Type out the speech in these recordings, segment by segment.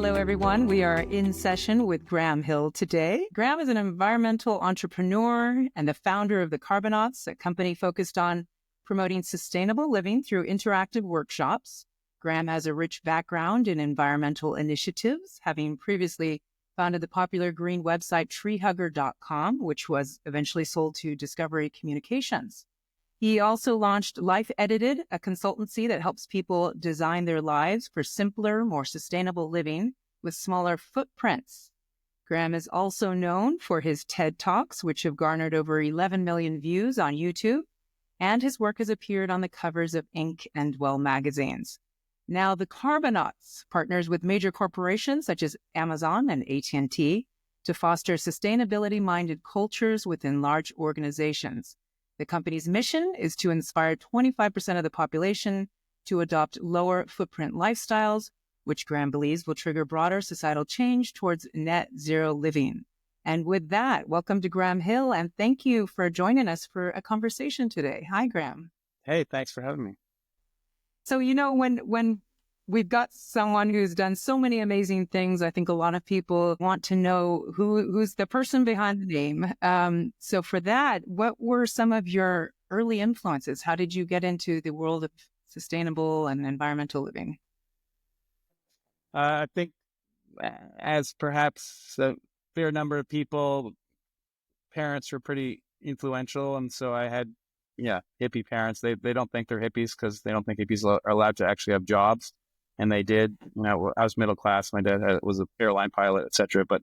Hello, everyone. We are in session with Graham Hill today. Graham is an environmental entrepreneur and the founder of The Carbonauts, a company focused on promoting sustainable living through interactive workshops. Graham has a rich background in environmental initiatives, having previously founded the popular green website Treehugger.com, which was eventually sold to Discovery Communications. He also launched Life Edited, a consultancy that helps people design their lives for simpler, more sustainable living with smaller footprints. Graham is also known for his TED Talks, which have garnered over 11 million views on YouTube, and his work has appeared on the covers of Inc. and Well magazines. Now, The Carbonauts partners with major corporations such as Amazon and AT&T to foster sustainability-minded cultures within large organizations. The company's mission is to inspire 25% of the population to adopt lower footprint lifestyles, which Graham believes will trigger broader societal change towards net zero living. And with that, welcome to Graham Hill, and thank you for joining us for a conversation today. Hi, Graham. Hey, thanks for having me. So, when we've got someone who's done so many amazing things, I think a lot of people want to know who's the person behind the name. So for that, what were some of your early influences? How did you get into the world of sustainable and environmental living? I think as perhaps a fair number of people, parents were pretty influential. And so I had, hippie parents. They don't think they're hippies because they don't think hippies are allowed to actually have jobs. And they did. I was middle class. My dad was an airline pilot, etc. But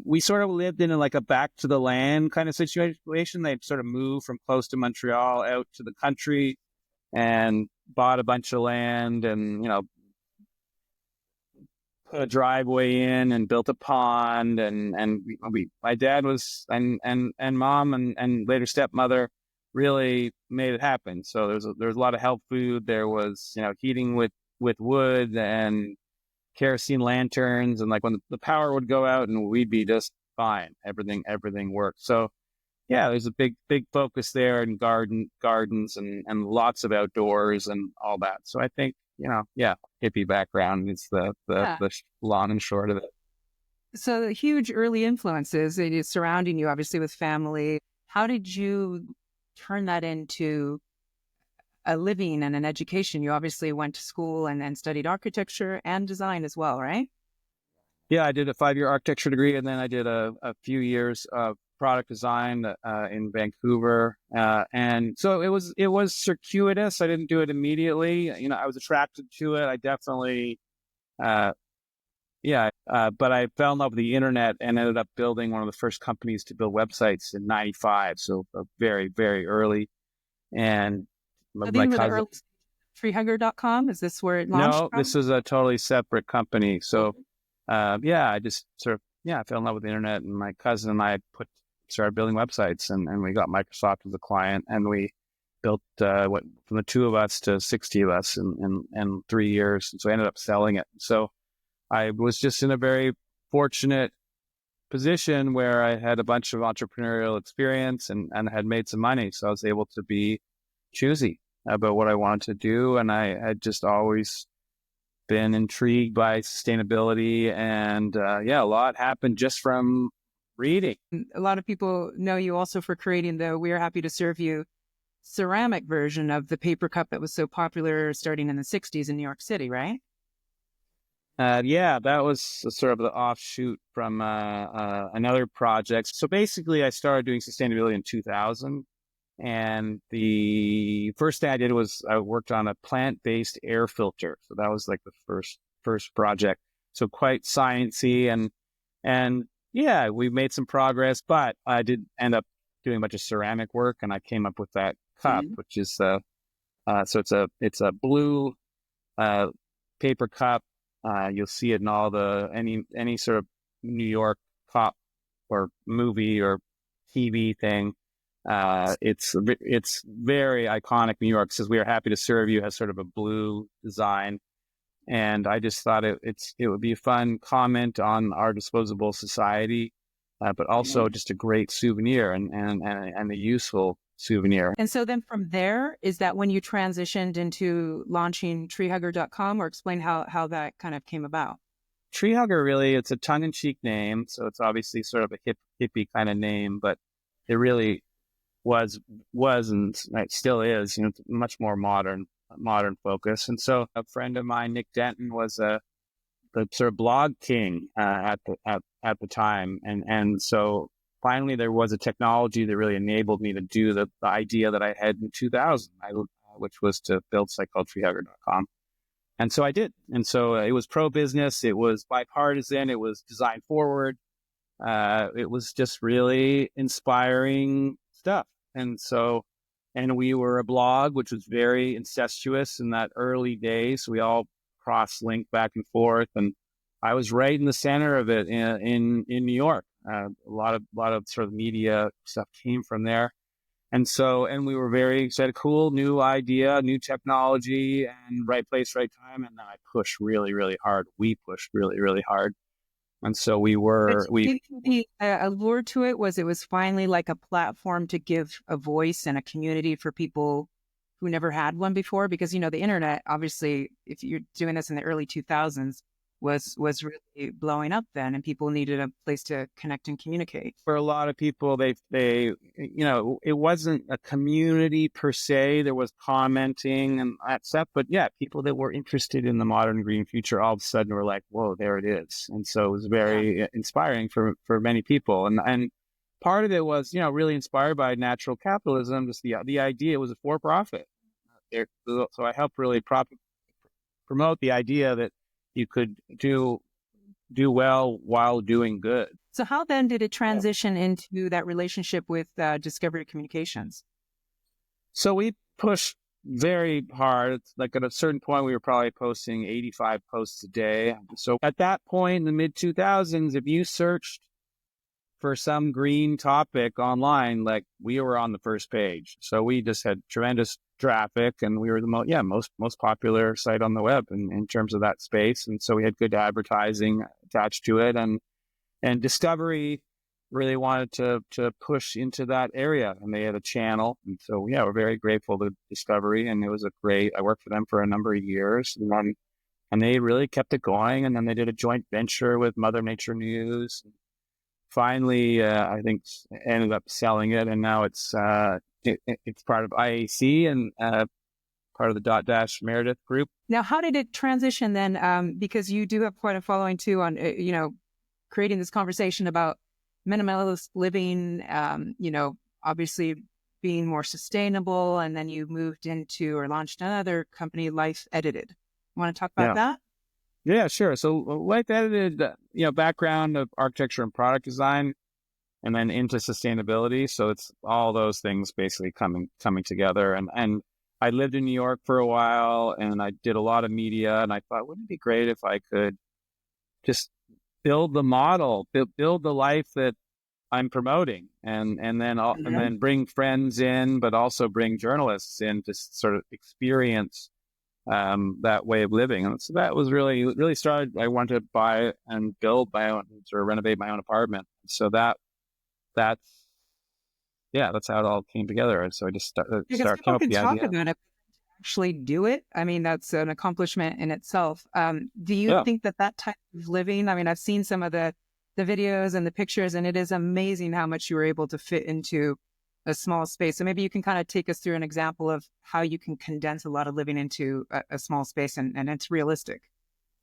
we sort of lived in a back to the land kind of situation. They'd sort of moved from close to Montreal out to the country and bought a bunch of land and, put a driveway in and built a pond. And my dad was, and mom and later stepmother really made it happen. So there was a lot of health food. There was, heating with wood and kerosene lanterns, and when the power would go out and we'd be just fine. Everything worked. So there's a big focus there, and gardens and lots of outdoors and all that. So I think, hippie background is the long and short of it. So the huge early influences surrounding you, obviously with family. How did you turn that into a living and an education? You obviously went to school and studied architecture and design as well, right? Yeah, I did a 5-year architecture degree, and then I did a few years of product design in Vancouver. And so it was circuitous. I didn't do it immediately. I was attracted to it. I definitely, but I fell in love with the internet and ended up building one of the first companies to build websites in '95. So very, very early. And my cousin, Treehugger.com, is this where it launched? No, this is a totally separate company. So, I just I fell in love with the internet, and my cousin and I started building websites, and we got Microsoft as a client, and we built from the 2 of us to 60 of us in 3 years. And so I ended up selling it. So I was just in a very fortunate position where I had a bunch of entrepreneurial experience and had made some money. So I was able to be choosy about what I wanted to do. And I had just always been intrigued by sustainability. And a lot happened just from reading. A lot of people know you also for creating the We're Happy to Serve You ceramic version of the paper cup that was so popular starting in the 60s in New York City, right? That was sort of the offshoot from another project. So basically, I started doing sustainability in 2000. And the first thing I did was I worked on a plant-based air filter. So that was the first project. So quite sciencey, and we made some progress, but I did end up doing a bunch of ceramic work, and I came up with that cup, which is so it's a blue paper cup. You'll see it in all any sort of New York pop or movie or TV thing. It's very iconic. New York says "We are happy to serve you" has sort of a blue design, and I just thought it would be a fun comment on our disposable society, but also just a great souvenir and a useful souvenir. And so then from there, is that when you transitioned into launching Treehugger.com, or explain how that kind of came about? Treehugger really, it's a tongue-in-cheek name, so it's obviously sort of a hippie kind of name, but it really was and still is, much more modern focus. And so a friend of mine, Nick Denton, was the sort of blog king at the time, and so finally there was a technology that really enabled me to do the idea that I had in 2000, which was to build a site called Treehugger.com. And so I did. And so it was pro-business. It was bipartisan. It was design forward. It was just really inspiring stuff. And we were a blog, which was very incestuous in that early days. We all cross-linked back and forth. And I was right in the center of it in New York. A lot of sort of media stuff came from there. And we were very excited, cool, new idea, new technology, and right place, right time. And then I pushed really, really hard. We pushed really, really hard. And so the allure to it was finally like a platform to give a voice and a community for people who never had one before. Because, the internet, obviously, if you're doing this in the early 2000s, was really blowing up then, and people needed a place to connect and communicate. For a lot of people, they it wasn't a community per se. There was commenting and that stuff, but yeah, people that were interested in the modern green future all of a sudden were like, "Whoa, there it is!" And so it was very inspiring for many people. And part of it was, really inspired by natural capitalism. Just the idea was a for-profit. So I helped really promote the idea that you could do well while doing good. So how then did it transition into that relationship with Discovery Communications? So we pushed very hard. It's like at a certain point, we were probably posting 85 posts a day. So at that point in the mid 2000s, if you searched for some green topic online, like we were on the first page. So we just had tremendous traffic, and we were the most popular site on the web in terms of that space. And so we had good advertising attached to it, and Discovery really wanted to push into that area, and they had a channel. And so we're very grateful to Discovery, and it was I worked for them for a number of years, and they really kept it going. And then they did a joint venture with Mother Nature News. Finally, I think ended up selling it, and now it's part of IAC and part of the Dot Meredith group. Now, how did it transition then? Because you do have quite a following too on creating this conversation about minimalist living. Obviously being more sustainable, and then you moved into or launched another company, Life Edited. You want to talk about that? Yeah, sure. So Life Edited, background of architecture and product design, and then into sustainability. So it's all those things basically coming together. And I lived in New York for a while, and I did a lot of media, and I thought, wouldn't it be great if I could just build the model, build the life that I'm promoting, and then bring friends in, but also bring journalists in to sort of experience that way of living. And so that was really started. I wanted to buy and build my own, sort of renovate my own apartment. So that's how it all came together. And so I just started came up with the idea. About it, actually do it. I mean, that's an accomplishment in itself. Do you think that type of living, I mean, I've seen some of the videos and the pictures, and it is amazing how much you were able to fit into a small space. So maybe you can kind of take us through an example of how you can condense a lot of living into a small space, and it's realistic.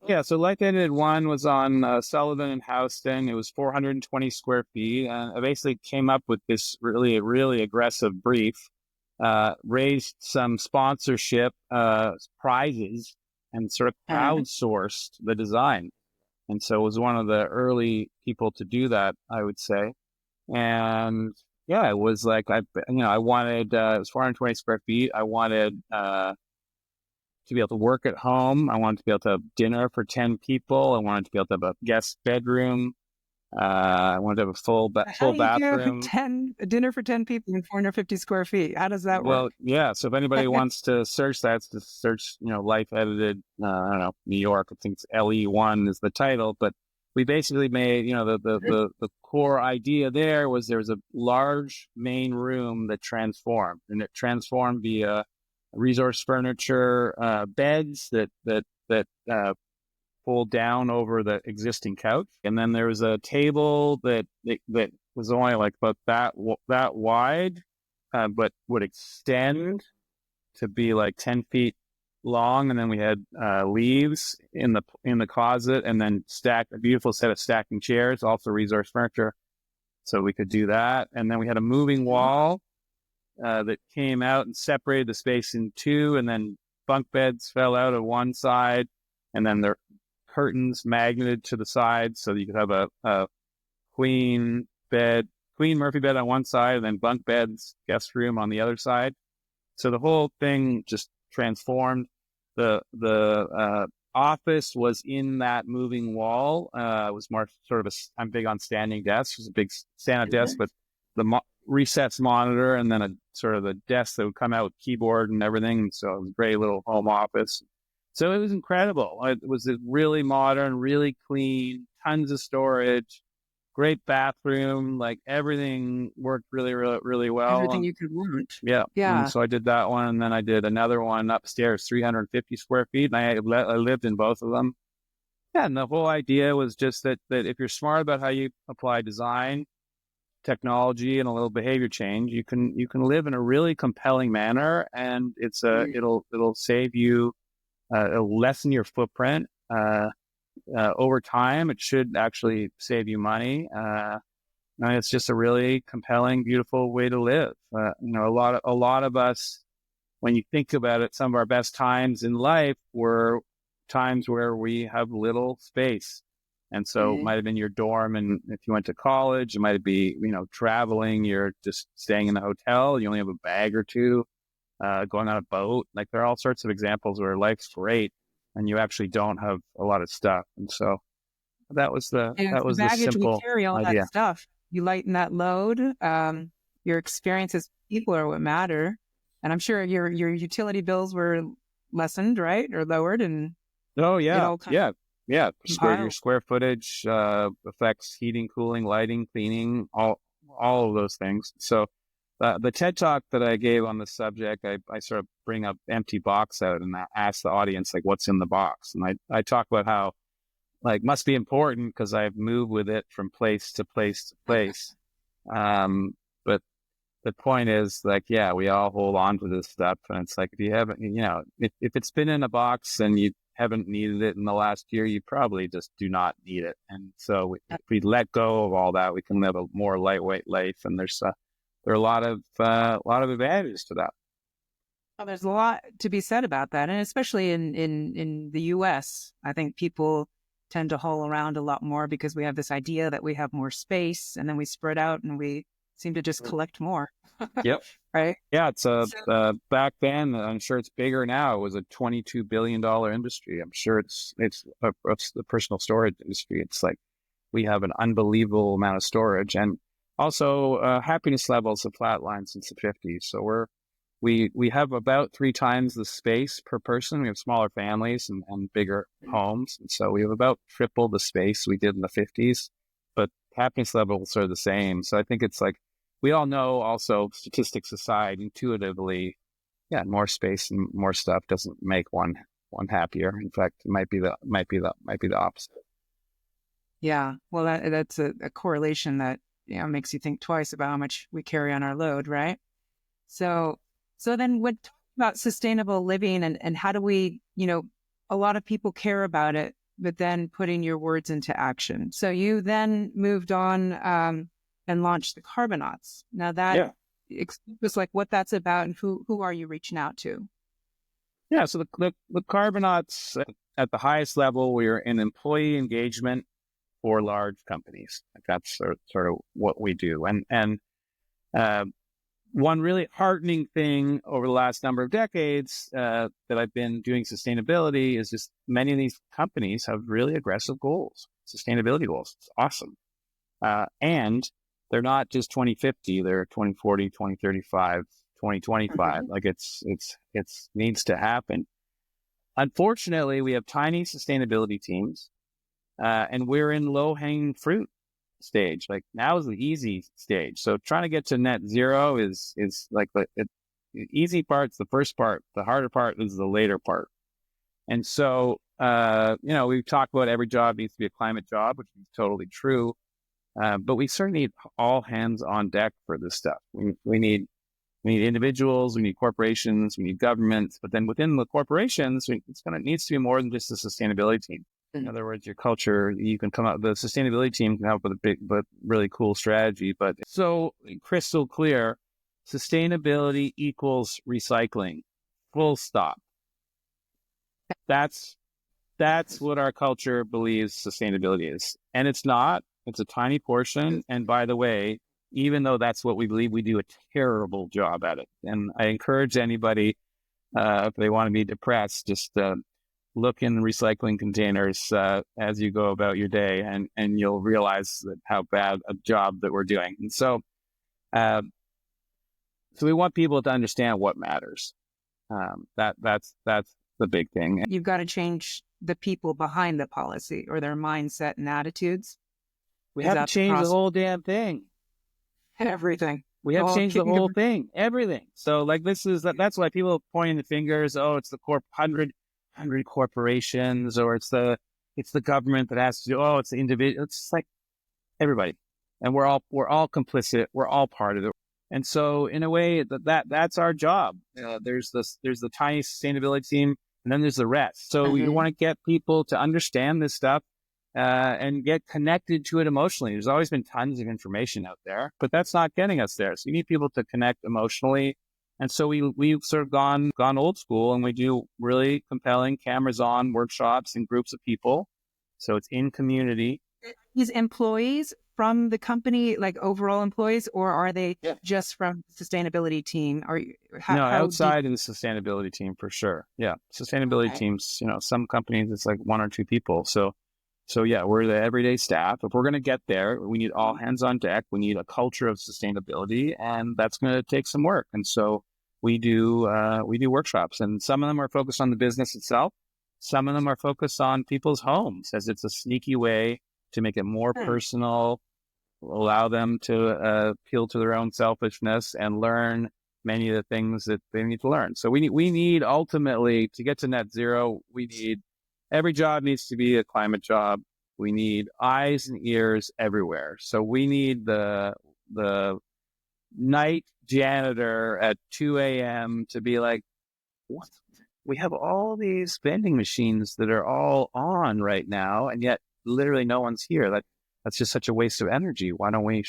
Yeah, so Life Edited 1 was on Sullivan and Houston. It was 420 square feet. I basically came up with this really, really aggressive brief, raised some sponsorship prizes, and sort of crowdsourced the design. And so it was one of the early people to do that, I would say. And yeah, it was like, I wanted, it was 420 square feet. I wanted to be able to work at home. I wanted to be able to have dinner for 10 people. I wanted to be able to have a guest bedroom. I wanted to have a full bathroom. Dinner for 10 people in 450 square feet. How does that work? Well, yeah. So if anybody wants to search that, it's just search, Life Edited, New York. I think it's LE1 is the title, but we basically made, the core idea there was a large main room that transformed, and it transformed via resource furniture, beds that fold down over the existing couch. And then there was a table that was only like about that wide, but would extend to be like 10 feet long. And then we had leaves in the closet, and then a beautiful set of stacking chairs, also resource furniture. So we could do that. And then we had a moving wall that came out and separated the space in two, and then bunk beds fell out of one side, and then the curtains magneted to the side, so you could have a queen Murphy bed on one side, and then bunk beds, guest room on the other side. So the whole thing just transformed. The office was in that moving wall. It was more sort of I'm big on standing desks. It was a big stand-up desk, but the resets monitor, and then a sort of the desk that would come out with keyboard and everything. So it was a great little home office. So it was incredible. It was really modern, really clean, tons of storage, great bathroom, like everything worked really, really, really well. Everything you could want. Yeah. Yeah. And so I did that one, and then I did another one upstairs, 350 square feet, and I lived in both of them. Yeah, and the whole idea was just that if you're smart about how you apply design, technology, and a little behavior change, you can live in a really compelling manner, and it'll save you, it'll lessen your footprint. Over time, it should actually save you money. And it's just a really compelling, beautiful way to live. A lot of us, when you think about it, some of our best times in life were times where we have little space. And so it might have been your dorm, and if you went to college, it might be, traveling, you're just staying in the hotel, you only have a bag or two, going on a boat. Like, there are all sorts of examples where life's great and you actually don't have a lot of stuff. And so that was the simple we carry all idea. that stuff. You lighten that load. Your experiences, people are what matter. And I'm sure your utility bills were lessened, right? Or lowered, and oh yeah. Yeah. Your square footage affects heating, cooling, lighting, cleaning, all of those things. So the TED Talk that I gave on the subject, I sort of bring up empty box out and I ask the audience, like, what's in the box? And I talk about how, like, must be important because I've moved with it from place to place to place. But the point is, like, yeah, we all hold on to this stuff. And it's like, if you haven't, if it's been in a box and you haven't needed it in the last year, you probably just do not need it. And so if we let go of all that, we can live a more lightweight life. And there are a lot of advantages to that. Well, there's a lot to be said about that, and especially in the U.S., I think people tend to haul around a lot more because we have this idea that we have more space, and then we spread out and we seem to just collect more. Yep. Right. Yeah. It's back then. I'm sure it's bigger now. It was a $22 billion industry. I'm sure it's the personal storage industry. It's like we have an unbelievable amount of storage, and also happiness levels have flatlined since the 50s. So we have about 3 times the space per person. We have smaller families and bigger homes, and so we have about triple the space we did in the 50s. But happiness levels are the same. So I think it's like, we all know, also, statistics aside, intuitively, yeah, more space and more stuff doesn't make one happier. In fact, it might be the opposite. Yeah, well, that's a correlation that makes you think twice about how much we carry on our load, right? So then, when talking about sustainable living and how do we, a lot of people care about it, but then putting your words into action. So you then moved on and launched the Carbonauts. Now that was like what that's about, and who are you reaching out to? Yeah, so the Carbonauts, at the highest level, we're in employee engagement for large companies. Like, that's sort of what we do. And one really heartening thing over the last number of decades that I've been doing sustainability is just many of these companies have really aggressive goals, sustainability goals. It's awesome. And they're not just 2050, they're 2040, 2035, 2025. Like, it's needs to happen. Unfortunately, we have tiny sustainability teams, and we're in low-hanging fruit stage. Like, now is the easy stage. So trying to get to net zero is like the easy part's the first part. The harder part is the later part. And so we've talked about every job needs to be a climate job, which is totally true. But we certainly need all hands on deck for this stuff. We need individuals, we need corporations, we need governments, but then within the corporations, it needs to be more than just a sustainability team. In other words, your culture, you can come up, the sustainability team can come up with a big, but really cool strategy. But so crystal clear, sustainability equals recycling, full stop. That's what our culture believes sustainability is. And it's not, it's a tiny portion. And by the way, even though that's what we believe, we do a terrible job at it. And I encourage anybody, if they want to be depressed, just look in recycling containers as you go about your day, and you'll realize that how bad a job that we're doing. And so we want people to understand what matters. That's the big thing. You've got to change the people behind the policy or their mindset and attitudes. We have to change the whole damn thing. Everything. We have to change the whole thing, everything. So like that's why people are pointing the fingers. Oh, it's the 100 corporations, or it's the government that has to do. Oh, it's the individual. It's just like everybody, and we're all complicit. We're all part of it. And so in a way that's our job. There's the tiny sustainability team, and then there's the rest. So we want to get people to understand this stuff. And get connected to it emotionally. There's always been tons of information out there, but that's not getting us there. So you need people to connect emotionally. And so we've sort of gone old school, and we do really compelling cameras on workshops in groups of people. So it's in community. These employees from the company, like overall employees, or are they just from the sustainability team? Outside of the sustainability team for sure. Yeah. Sustainability teams, some companies it's like one or two people. So yeah, we're the everyday staff. If we're going to get there, we need all hands on deck. We need a culture of sustainability, and that's going to take some work. And so we do workshops, and some of them are focused on the business itself. Some of them are focused on people's homes, as it's a sneaky way to make it more personal, allow them to appeal to their own selfishness and learn many of the things that they need to learn. So we need ultimately to get to net zero. Every job needs to be a climate job. We need eyes and ears everywhere. So we need the night janitor at 2 a.m. to be like, what? We have all these vending machines that are all on right now, and yet literally no one's here. That's just such a waste of energy. Why don't we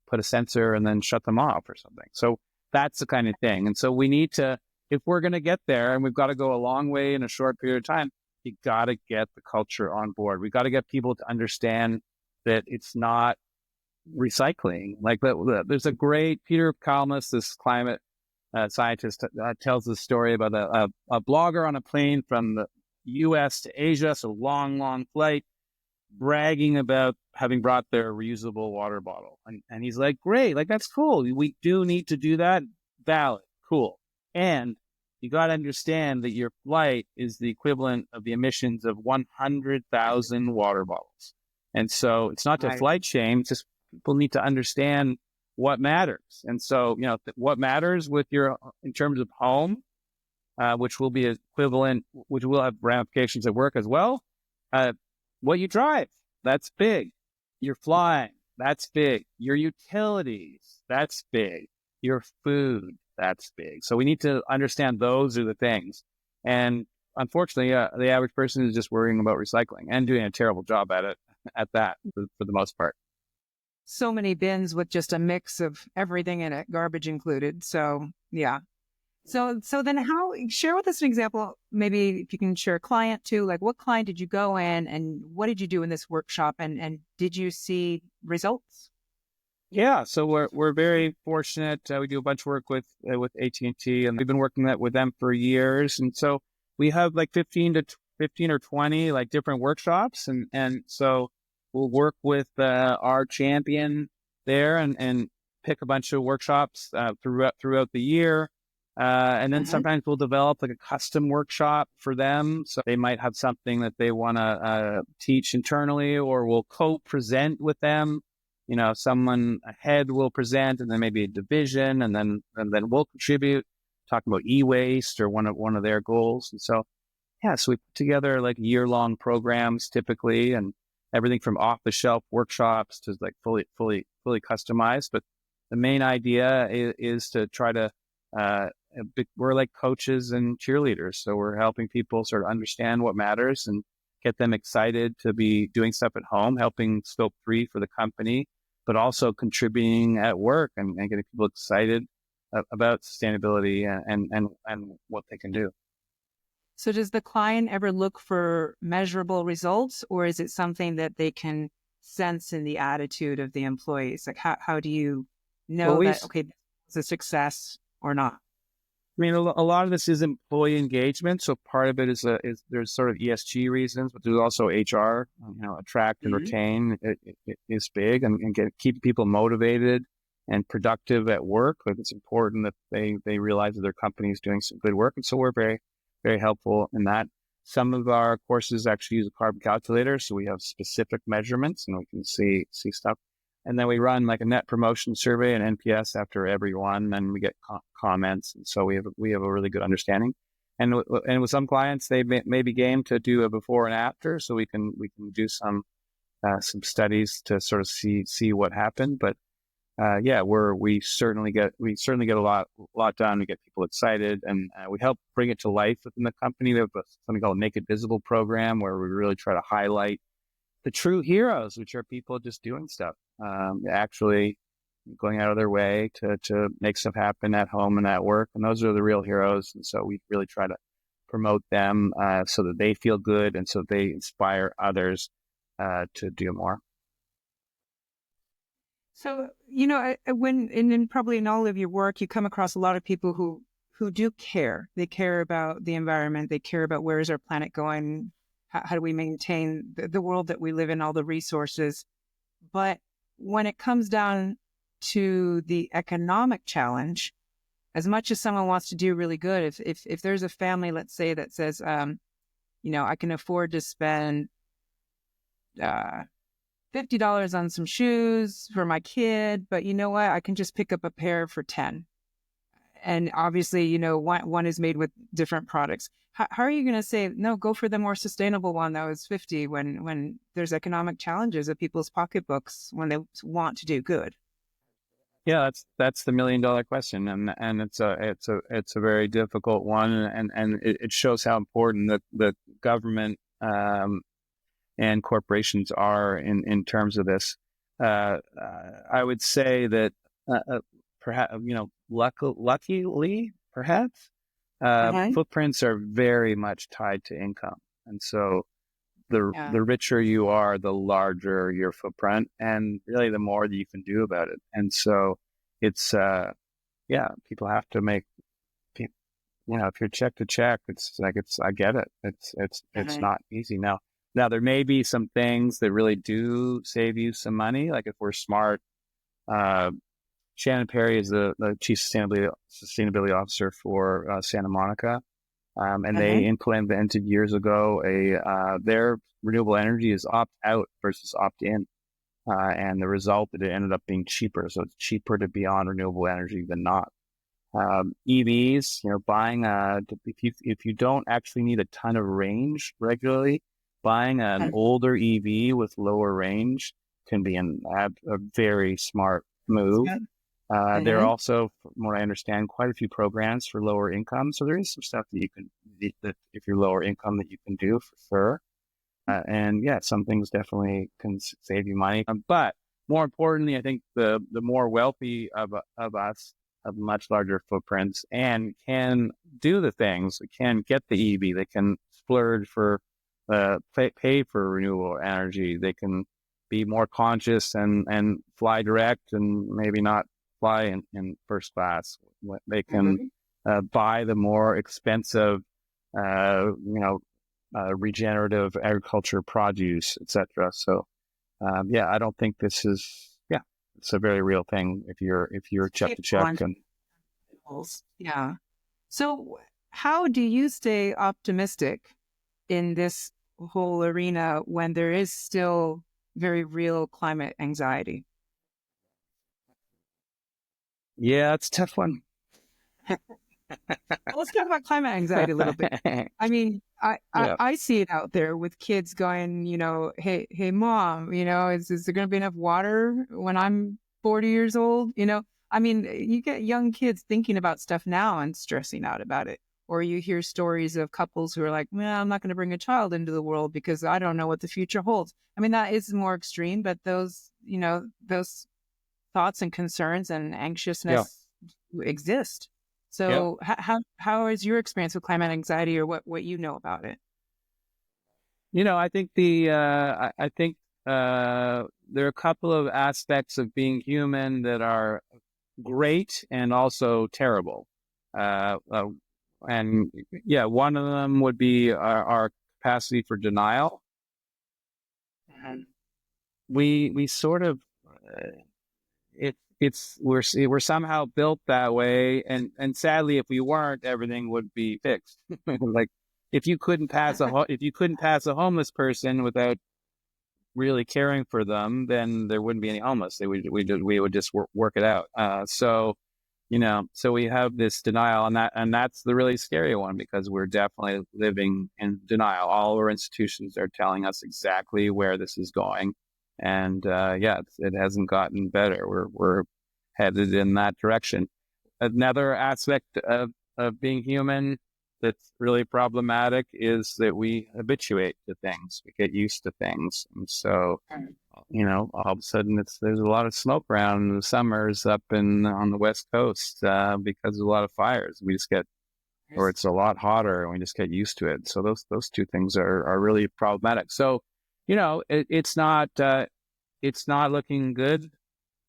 put a sensor and then shut them off or something? So that's the kind of thing. And so we need to, if we're going to get there, and we've got to go a long way in a short period of time, you got to get the culture on board. We got to get people to understand that it's not recycling. Like there's a great Peter Kalmus, this climate scientist, tells this story about a blogger on a plane from the U.S. to Asia, so long flight, bragging about having brought their reusable water bottle, and he's like, great, like that's cool. We do need to do that. Valid, cool, and you got to understand that your flight is the equivalent of the emissions of 100,000 water bottles. And so it's not to flight shame. It's just people need to understand what matters. And so, what matters in terms of home, which will be equivalent, which will have ramifications at work as well. What you drive, that's big. You're flying, that's big. Your utilities, that's big. Your food, that's big. So we need to understand those are the things. And unfortunately, the average person is just worrying about recycling and doing a terrible job at that for the most part. So many bins with just a mix of everything in it, garbage included. So yeah. So then share with us an example, maybe if you can share a client too, like what client did you go in and what did you do in this workshop, and did you see results? Yeah, so we're very fortunate. We do a bunch of work with AT&T, and we've been working with them for years. And so we have like 15 or 20 like different workshops, and so we'll work with our champion there and pick a bunch of workshops throughout the year. And then sometimes we'll develop like a custom workshop for them. So they might have something that they want to teach internally, or we'll co-present with them. Someone ahead will present, and then maybe a division, and then we'll contribute, talking about e-waste or one of their goals. And so, so we put together like year-long programs typically, and everything from off-the-shelf workshops to like fully customized. But the main idea is to try to, we're like coaches and cheerleaders. So we're helping people sort of understand what matters and get them excited to be doing stuff at home, helping scope 3 for the company, but also contributing at work and getting people excited about sustainability and what they can do. So does the client ever look for measurable results, or is it something that they can sense in the attitude of the employees? Like how do you know that, okay, it's a success or not? I mean, a lot of this is employee engagement. So part of it is there's sort of ESG reasons, but there's also HR, attract and retain it is big, and keep people motivated and productive at work. Like, it's important that they realize that their company is doing some good work. And so we're very, very helpful in that. Some of our courses actually use a carbon calculator. So we have specific measurements and we can see stuff. And then we run like a net promotion survey and NPS after every one, and we get comments. And so we have a really good understanding. And with some clients, they may be game to do a before and after, so we can do some studies to sort of see what happened. But we certainly get a lot done. We get people excited, and we help bring it to life within the company. We have something called a Make It Visible program, where we really try to highlight the true heroes, which are people just doing stuff, actually going out of their way to make stuff happen at home and at work. And those are the real heroes. And so we really try to promote them so that they feel good and so they inspire others to do more. So, when probably in all of your work, you come across a lot of people who do care. They care about the environment. They care about where is our planet going? How do we maintain the world that we live in, all the resources? But when it comes down to the economic challenge, as much as someone wants to do really good, if there's a family, let's say, that says, I can afford to spend $50 on some shoes for my kid, but you know what? I can just pick up a pair for 10. And obviously, one is made with different products. How are you going to say, no, go for the more sustainable one that was 50 when there's economic challenges of people's pocketbooks when they want to do good? Yeah, that's the $1 million question, and it's a very difficult one, and it shows how important the government and corporations are in terms of this. I would say that perhaps luckily perhaps. Footprints are very much tied to income. And so the richer you are, the larger your footprint, and really the more that you can do about it. And so it's, people have to make, if you're check to check, I get it. It's not easy. Now there may be some things that really do save you some money. Like if we're smart, Shannon Perry is the chief sustainability officer for Santa Monica, and they implemented years ago their renewable energy is opt out versus opt in, and the result that it ended up being cheaper. So it's cheaper to be on renewable energy than not. EVs, buying if you don't actually need a ton of range regularly, buying an older EV with lower range can be a very smart move. There are also, from what I understand, quite a few programs for lower income. So there is some stuff that if you're lower income that you can do for sure. And some things definitely can save you money. But more importantly, I think the more wealthy of us have much larger footprints and can do the things. They can get the EV. They can splurge for pay for renewable energy. They can be more conscious and fly direct and maybe not fly in first class. They can buy the more expensive, regenerative agriculture produce, etc. So, I don't think this is. It's a very real thing if you're check to check and. Yeah. So, how do you stay optimistic in this whole arena when there is still very real climate anxiety? Yeah, it's a tough one. Let's talk about climate anxiety a little bit. I mean, Yeah. I see it out there with kids going, hey, mom, is there going to be enough water when I'm 40 years old? I mean, you get young kids thinking about stuff now and stressing out about it. Or you hear stories of couples who are like, well, I'm not going to bring a child into the world because I don't know what the future holds. I mean, that is more extreme, but those thoughts and concerns and Yeah. anxiousness exist. Yeah. So how is your experience with climate anxiety, or what you know about it? I think there are a couple of aspects of being human that are great and also terrible. Uh, uh, and yeah, one of them would be our capacity for denial. And we sort of we're somehow built that way, and sadly, if we weren't, everything would be fixed. Like if you couldn't pass a homeless person without really caring for them, then there wouldn't be any homeless. We would just work it out. So we have this denial, and that's the really scary one, because we're definitely living in denial. All our institutions are telling us exactly where this is going, and it hasn't gotten better. We're headed in that direction. Another aspect of being human that's really problematic is that we habituate to things. We get used to things. And so, all of a sudden there's a lot of smoke around in the summers up on the West Coast because of a lot of fires. Or it's a lot hotter and we just get used to it. So those two things are really problematic. So, it's not looking good.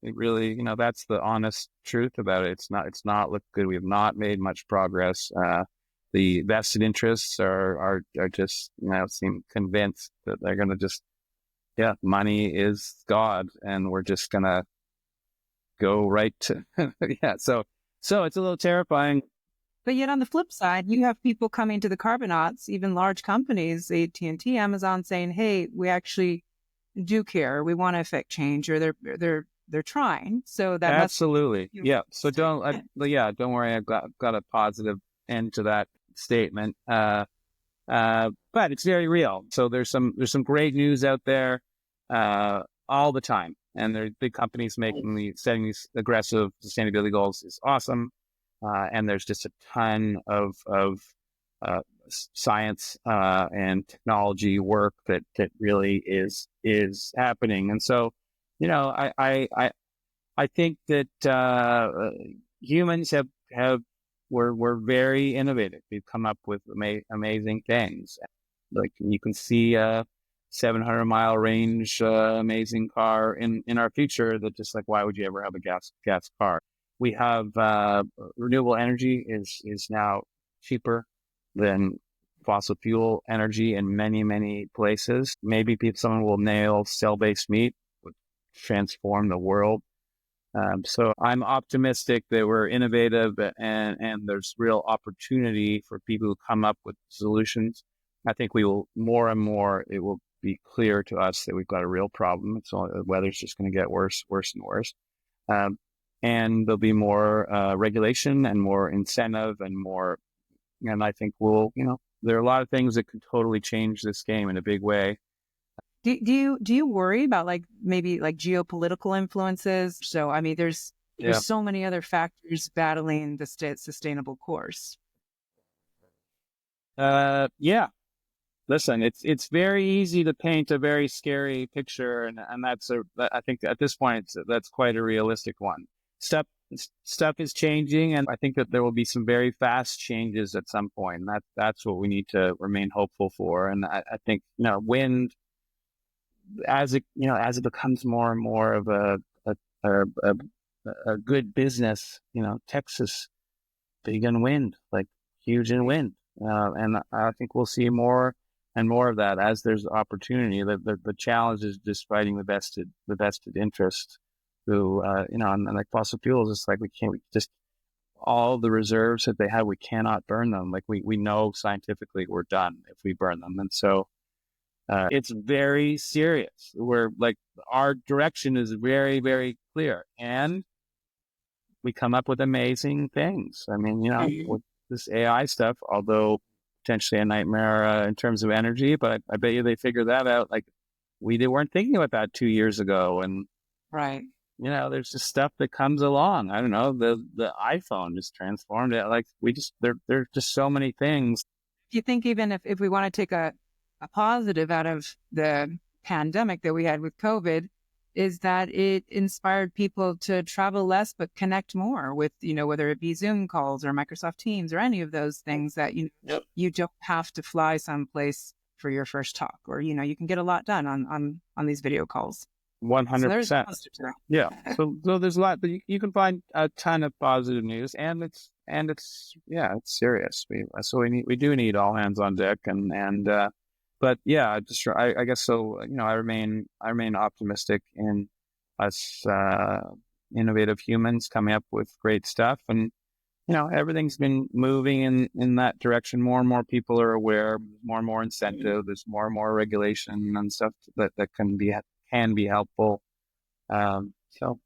It really, that's the honest truth about it. It's not look good. We have not made much progress. The vested interests are just, seem convinced that they're going to just, money is God, and we're just going to go right to, yeah. So it's a little terrifying. But yet on the flip side, you have people coming to the Carbonauts, even large companies, AT&T, Amazon, saying, hey, we actually do care. We want to affect change, or they're trying. So that must, Absolutely. Yeah. So don't worry. I've got a positive end to that statement. But it's very real. So there's some great news out there, all the time. And there's big companies setting these aggressive sustainability goals is awesome. And there's just a ton of science and technology work that really is happening. And so, I think that humans we're very innovative. We've come up with amazing things. Like you can see a 700-mile range amazing car in our future. That just like, why would you ever have a gas car? We have renewable energy is now cheaper than fossil fuel energy in many places. Maybe someone will nail cell-based meat, would transform the world. So I'm optimistic that we're innovative, and there's real opportunity for people who come up with solutions. I think we will more and more, it will be clear to us that we've got a real problem. So the weather's just going to get worse and worse. And there'll be more regulation and more incentive and I think there are a lot of things that could totally change this game in a big way. Do you worry about maybe geopolitical influences? So I mean, there's so many other factors battling the sustainable course. Yeah. Listen, it's very easy to paint a very scary picture, and I think at this point that's quite a realistic one. Stuff is changing, and I think that there will be some very fast changes at some point. And that's what we need to remain hopeful for. And I think wind, as it becomes more and more of a good business, Texas big in wind, like huge in wind, and I think we'll see more and more of that as there's opportunity. The challenge is just fighting the vested interest. Who and like fossil fuels, it's like we just all the reserves that they have, we cannot burn them. Like we know scientifically we're done if we burn them, and so. It's very serious. We're like, our direction is very, very clear. And we come up with amazing things. I mean, with this AI stuff, although potentially a nightmare in terms of energy, but I bet you they figured that out. Like they weren't thinking about that 2 years ago. And, Right. there's just stuff that comes along. I don't know, the iPhone just transformed it. Like there's just so many things. Do you think even if we want to take a positive out of the pandemic that we had with COVID, is that it inspired people to travel less but connect more with, whether it be Zoom calls or Microsoft Teams or any of those things that you don't have to fly someplace for your first talk, or you can get a lot done on these video calls. 100%. Yeah. So there's a lot, but you can find a ton of positive news, and it's serious. We do need all hands on deck, but yeah, I guess so. I remain optimistic in us innovative humans coming up with great stuff, and everything's been moving in that direction. More and more people are aware. More and more incentive. There's more and more regulation and stuff that can be helpful. So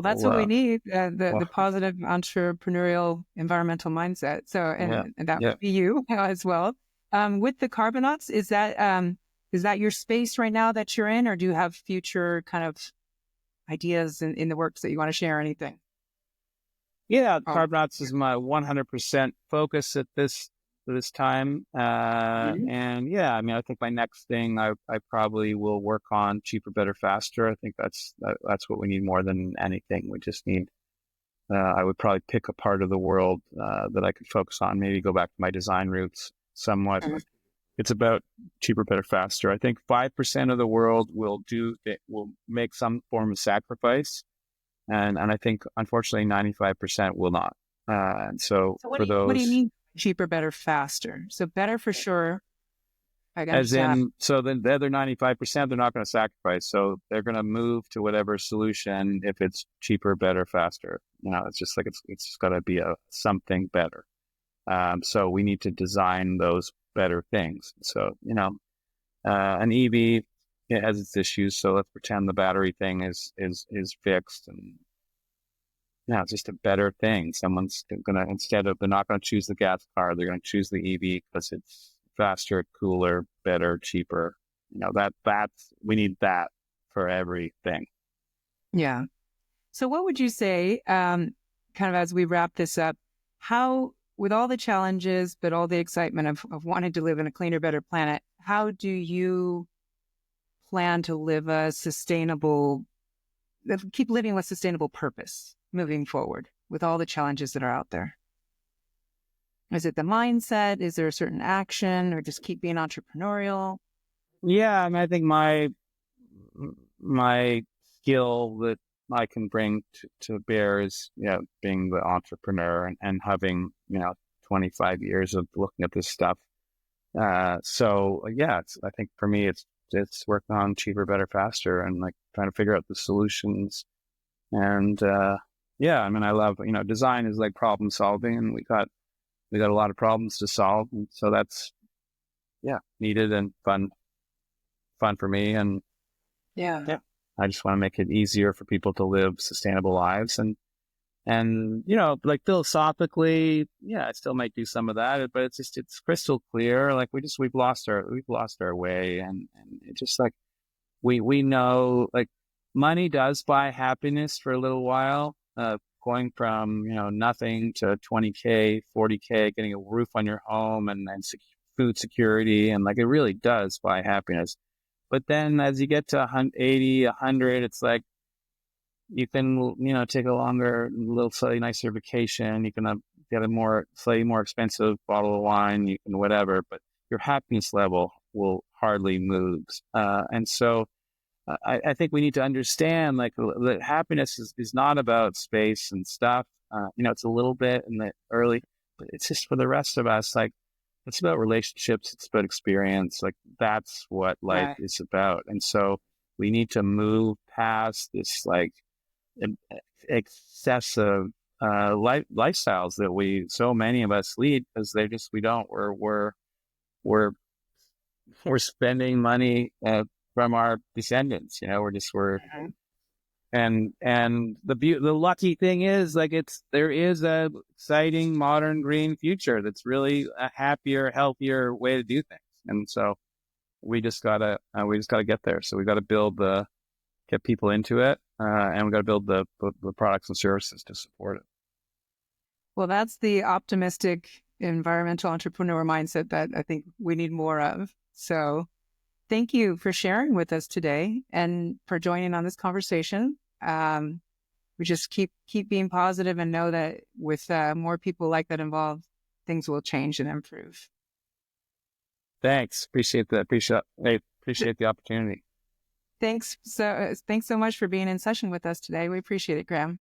that's what we need, the positive entrepreneurial environmental mindset. So, and that would be you as well. With the Carbonauts, is that your space right now that you're in, or do you have future kind of ideas in the works that you want to share or anything? Yeah, Carbonauts is my 100% focus at this time. And yeah, I mean, I think my next thing I probably will work on cheaper, better, faster. I think that's what we need more than anything. We just need, I would probably pick a part of the world that I could focus on, maybe go back to my design roots somewhat. It's about cheaper, better, faster. I think 5% of the world will make some form of sacrifice. And I think, unfortunately, 95% will not. And so for those... What do you mean cheaper, better, faster? So better for sure. As in, so then the other 95%, they're not going to sacrifice. So they're going to move to whatever solution if it's cheaper, better, faster. It's just like it's just got to be something better. So we need to design those better things. So, an EV, it has its issues. So let's pretend the battery thing is fixed, and it's just a better thing. Someone's gonna, they're not gonna choose the gas car, they're gonna choose the EV because it's faster, cooler, better, cheaper. We need that for everything. Yeah. So what would you say, kind of as we wrap this up, how, with all the challenges, but all the excitement of wanting to live in a cleaner, better planet, how do you plan to live keep living with sustainable purpose moving forward with all the challenges that are out there? Is it the mindset? Is there a certain action, or just keep being entrepreneurial? Yeah, I mean, I think my skill that I can bring to bear is, being the entrepreneur and having, 25 years of looking at this stuff. So yeah, I think for me, it's working on cheaper, better, faster, and like trying to figure out the solutions. And yeah, I mean, I love, design is like problem solving, and we got a lot of problems to solve. And so that's, needed and fun for me. And yeah, I just want to make it easier for people to live sustainable lives. And like philosophically, I still might do some of that, but it's crystal clear. Like we've lost our way. And it's just like, we know, like, money does buy happiness for a little while, going from, nothing to 20K, 40K, getting a roof on your home and food security. And like, it really does buy happiness. But then as you get to 80, 100, it's like, you can, take a slightly nicer vacation. You can get a slightly more expensive bottle of wine. You can whatever, but your happiness level will hardly move. And so I think we need to understand, like, that happiness is not about space and stuff. It's a little bit in the early, but it's just for the rest of us, like, it's about relationships. It's about experience. Like, that's what life is about. And so we need to move past this, like, excessive lifestyles that so many of us lead, because we're spending money from our descendants. And the lucky thing is, like, there is a exciting modern green future that's really a happier, healthier way to do things. And so we just gotta get there. So we got to get people into it, and we got to build the products and services to support it. Well, that's the optimistic environmental entrepreneur mindset that I think we need more of. So thank you for sharing with us today and for joining on this conversation. We just keep being positive and know that with more people like that involved, things will change and improve. Thanks. Appreciate that. Appreciate the opportunity. Thanks so much for being in session with us today. We appreciate it, Graham.